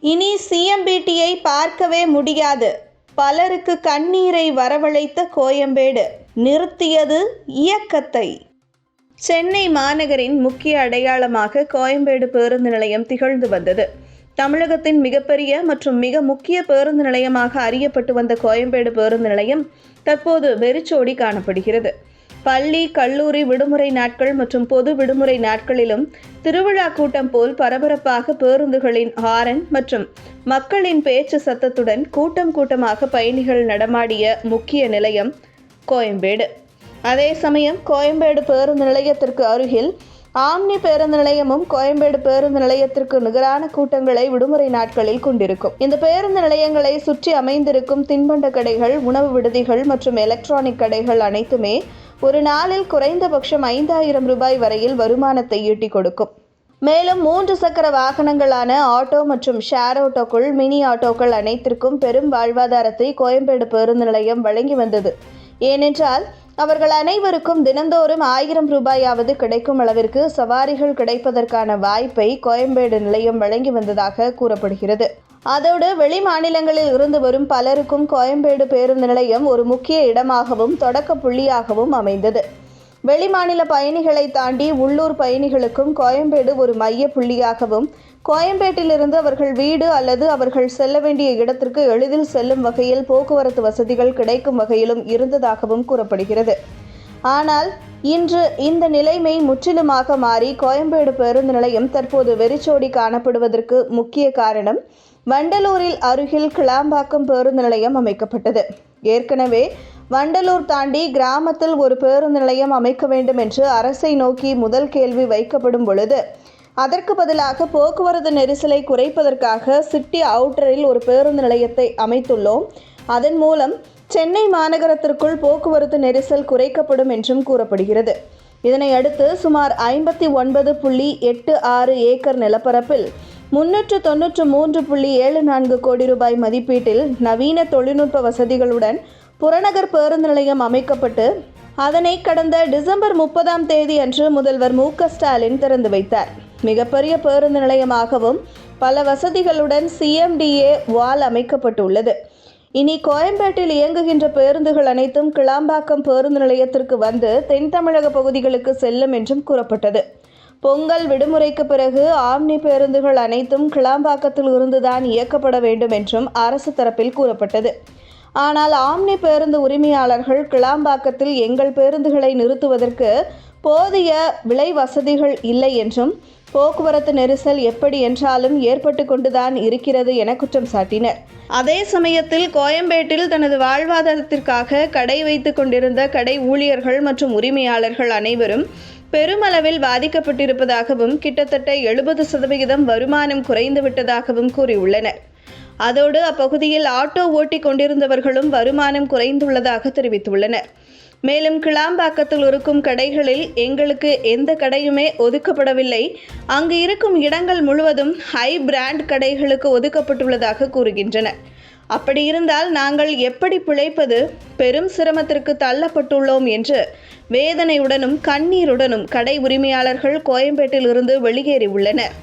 இனி சிஎம்பிடியை பார்க்கவே முடியாது. பலருக்கு கண்ணீரை வரவழைத்த கோயம்பேடு நிறுத்தியது இயக்கத்தை. சென்னை மாநகரின் முக்கிய அடையாளமாக கோயம்பேடு பேருந்து நிலையம் திகழ்ந்து வந்தது. தமிழகத்தின் மிகப்பெரிய மற்றும் மிக முக்கிய பேருந்து நிலையமாக அறியப்பட்டு வந்த கோயம்பேடு பேருந்து நிலையம் தற்போது வெறிச்சோடி காணப்படுகிறது. பள்ளி, கல்லூரி விடுமுறை நாட்கள் மற்றும் பொது விடுமுறை நாட்களிலும் திருவிழா கூட்டம் போல் பரபரப்பாக பேருந்துகளின் ஹாரன் மற்றும் மக்களின் பேச்சு சத்தத்துடன் கூட்டம் கூட்டமாக பயணிகள் நடமாடிய முக்கிய நிலையம் கோயம்பேடு. அதே சமயம் கோயம்பேடு பேருந்து நிலையத்திற்கு அருகில் ஆம்னி பேருந்து நிலையமும் கோயம்பேடு பேருந்து நிலையத்திற்கு நிகரான கூட்டங்களை விடுமுறை நாட்களில் கொண்டிருக்கும். இந்த பேருந்து நிலையங்களை சுற்றி அமைந்திருக்கும் தின்பண்ட கடைகள், உணவு விடுதிகள் மற்றும் எலக்ட்ரானிக் கடைகள் அனைத்துமே ஒரு நாளில் குறைந்தபட்சம் 5,000 ரூபாய் வரையில் வருமானத்தை ஈட்டிக் கொடுக்கும். மேலும் 3 சக்கர வாகனங்களான ஆட்டோ மற்றும் ஷேர் ஆட்டோக்கள், மினி ஆட்டோக்கள் அனைத்திற்கும் பெரும் வாழ்வாதாரத்தை கோயம்பேடு பேருந்து நிலையம் வழங்கி வந்தது. ஏனென்றால் அவர்கள் அனைவருக்கும் தினந்தோறும் 1000 ரூபாயாவது கிடைக்கும் அளவிற்கு சவாரிகள் கிடைப்பதற்கான வாய்ப்பை கோயம்பேடு நிலையம் வழங்கி வந்ததாக கூறப்படுகிறது. அதோடு வெளி மாநிலங்களில் இருந்து வரும் பலருக்கும் கோயம்பேடு பேருந்து நிலையம் ஒரு முக்கிய இடமாகவும் தொடக்க புள்ளியாகவும் அமைந்தது. வெளிமாநில பயணிகளை தாண்டி உள்ளூர் பயணிகளுக்கும் கோயம்பேடு ஒரு மைய புள்ளியாகவும், கோயம்பேட்டிலிருந்து அவர்கள் வீடு அல்லது அவர்கள் செல்ல வேண்டிய இடத்திற்கு எளிதில் செல்லும் வகையில் போக்குவரத்து வசதிகள் கிடைக்கும் வகையிலும் இருந்ததாகவும் கூறப்படுகிறது. ஆனால் இன்று இந்த நிலைமை முற்றிலுமாக மாறி கோயம்பேடு பேருந்து நிலையம் தற்போது வெறிச்சோடி காணப்படுவதற்கு முக்கிய காரணம் வண்டலூரில் அருகில் கிளாம்பாக்கம் பேருந்து நிலையம் அமைக்கப்பட்டது. ஏற்கனவே வண்டலூர் தாண்டி கிராமத்தில் ஒரு பேருந்து நிலையம் அமைக்க வேண்டும் என்று அரசை நோக்கி முதல் கேள்வி வைக்கப்படும் பொழுது, அதற்கு பதிலாக போக்குவரத்து நெரிசலை குறைப்பதற்காக சிட்டி அவுட்டரில் ஒரு பேருந்து நிலையத்தை அமைத்துள்ளோம். அதன் மூலம் சென்னை மாநகரத்திற்குள் போக்குவரத்து நெரிசல் குறைக்கப்படும் என்றும் கூறப்படுகிறது. இதனை அடுத்து சுமார் 59.86 ஏக்கர் நிலப்பரப்பில் 393.74 கோடி ரூபாய் மதிப்பீட்டில் நவீன தொழில்நுட்ப வசதிகளுடன் புறநகர் பேருந்து நிலையம் அமைக்கப்பட்டு அதனை கடந்த டிசம்பர் 30ஆம் தேதி அன்று முதல்வர் மு.க. ஸ்டாலின் திறந்து வைத்தார். மிகப்பெரிய பேருந்து நிலையமாகவும் பல வசதிகளுடன் சிஎம்டிஏ வால் அமைக்கப்பட்டுள்ளது. இனி கோயம்பேட்டில் இயங்குகின்ற பேருந்துகள் அனைத்தும் கிளாம்பாக்கம் பேருந்து நிலையத்திற்கு வந்து தென் தமிழக பகுதிகளுக்கு செல்லும் என்றும் கூறப்பட்டது. பொங்கல் விடுமுறைக்கு பிறகு ஆம்னி பேருந்துகள் அனைத்தும் கிளாம்பாக்கத்தில் இருந்துதான் இயக்கப்பட வேண்டும் என்றும் அரசு தரப்பில் கூறப்பட்டது. ஆனால் ஆம்னி பேருந்து உரிமையாளர்கள் கிளாம்பாக்கத்தில் எங்கள் பேருந்துகளை நிறுத்துவதற்கு போதிய விலை வசதிகள் இல்லை என்றும், போக்குவரத்து நெரிசல் எப்படி என்றாலும் ஏற்பட்டு கொண்டுதான் இருக்கிறது என குற்றம் சாட்டினர். அதே சமயத்தில் கோயம்பேட்டில் தனது வாழ்வாதாரத்திற்காக கடை வைத்து கொண்டிருந்த கடை ஊழியர்கள் மற்றும் உரிமையாளர்கள் அனைவரும் பெருமளவில் பாதிக்கப்பட்டிருப்பதாகவும், கிட்டத்தட்ட 70% வருமானம் குறைந்துவிட்டதாகவும் கூறியுள்ளனர். அதோடு அப்பகுதியில் ஆட்டோ ஓட்டி கொண்டிருந்தவர்களும் வருமானம் குறைந்துள்ளதாக தெரிவித்துள்ளனர். மேலும் கிளாம்பாக்கத்தில் இருக்கும் கடைகளில் எங்களுக்கு எந்த கடையுமே ஒதுக்கப்படவில்லை, அங்கு இருக்கும் இடங்கள் முழுவதும் ஹை பிராண்ட் கடைகளுக்கு ஒதுக்கப்பட்டுள்ளதாக கூறுகின்றனர். அப்படி இருந்தால் நாங்கள் எப்படி பிழைப்பது? பெரும் சிரமத்திற்கு தள்ளப்பட்டுள்ளோம் என்று வேதனையுடனும் கண்ணீருடனும் கடை உரிமையாளர்கள் கோயம்பேட்டில் இருந்து வெளியேறி உள்ளனர்.